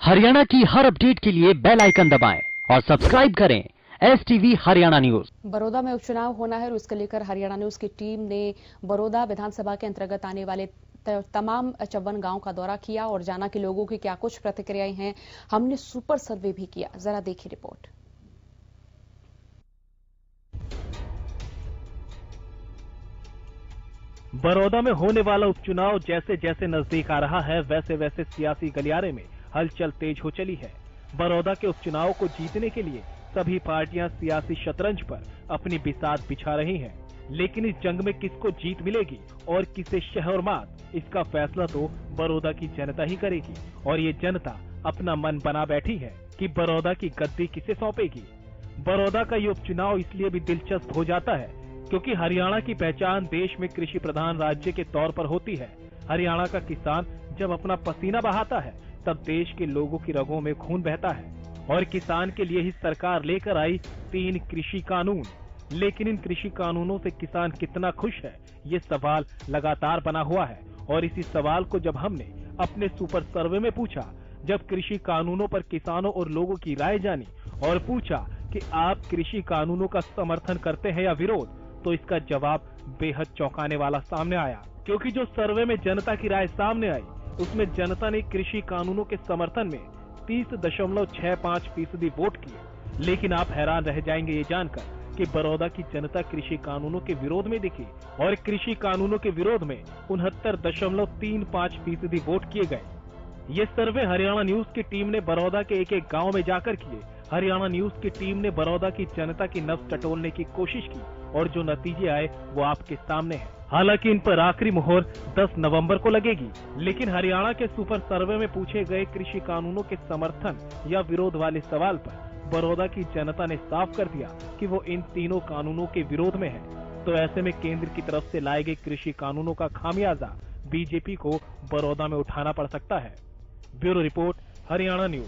हरियाणा की हर अपडेट के लिए बेल आइकन दबाएं और सब्सक्राइब करें STV हरियाणा न्यूज। बड़ौदा में उपचुनाव होना है और इसको लेकर हरियाणा न्यूज की टीम ने बड़ौदा विधानसभा के अंतर्गत आने वाले तमाम 54 गांव का दौरा किया और जाना कि लोगों की क्या कुछ प्रतिक्रियाएं हैं। हमने सुपर सर्वे भी किया, जरा देखिए रिपोर्ट। बड़ौदा में होने वाला उपचुनाव जैसे जैसे नजदीक आ रहा है, वैसे वैसे सियासी गलियारे में हलचल तेज हो चली है। बड़ौदा के उपचुनाव को जीतने के लिए सभी पार्टियां सियासी शतरंज पर अपनी बिसात बिछा रही हैं। लेकिन इस जंग में किसको जीत मिलेगी और किसे शहर मात, इसका फैसला तो बड़ौदा की जनता ही करेगी। और ये जनता अपना मन बना बैठी है कि बड़ौदा की गद्दी किसे सौंपेगी। बड़ौदा का ये उपचुनाव इसलिए भी दिलचस्प हो जाता है क्योंकि हरियाणा की पहचान देश में कृषि प्रधान राज्य के तौर पर होती है। हरियाणा का किसान जब अपना पसीना बहाता है तब देश के लोगों की रगों में खून बहता है। और किसान के लिए ही सरकार लेकर आई 3 कृषि कानून। लेकिन इन कृषि कानूनों से किसान कितना खुश है, ये सवाल लगातार बना हुआ है। और इसी सवाल को जब हमने अपने सुपर सर्वे में पूछा, जब कृषि कानूनों पर किसानों और लोगों की राय जानी और पूछा कि आप कृषि कानूनों का समर्थन करते हैं या विरोध, तो इसका जवाब बेहद चौंकाने वाला सामने आया। क्योंकि जो सर्वे में जनता की राय सामने आई, उसमें जनता ने कृषि कानूनों के समर्थन में 30.65% वोट किए। लेकिन आप हैरान रह जाएंगे ये जानकर कि बड़ौदा की जनता कृषि कानूनों के विरोध में दिखी और कृषि कानूनों के विरोध में 69.35% वोट किए गए। ये सर्वे हरियाणा न्यूज की टीम ने बड़ौदा के एक एक गाँव में जाकर किए। हरियाणा न्यूज की टीम ने बड़ौदा की जनता की नब्ज टटोलने की कोशिश की और जो नतीजे आए वो आपके सामने हैं। हालांकि इन पर आखिरी मुहर 10 नवंबर को लगेगी। लेकिन हरियाणा के सुपर सर्वे में पूछे गए कृषि कानूनों के समर्थन या विरोध वाले सवाल पर बड़ौदा की जनता ने साफ कर दिया कि वो इन तीनों कानूनों के विरोध में है। तो ऐसे में केंद्र की तरफ से लाए गए कृषि कानूनों का खामियाजा बीजेपी को बड़ौदा में उठाना पड़ सकता है। Bureau report, Haryana news.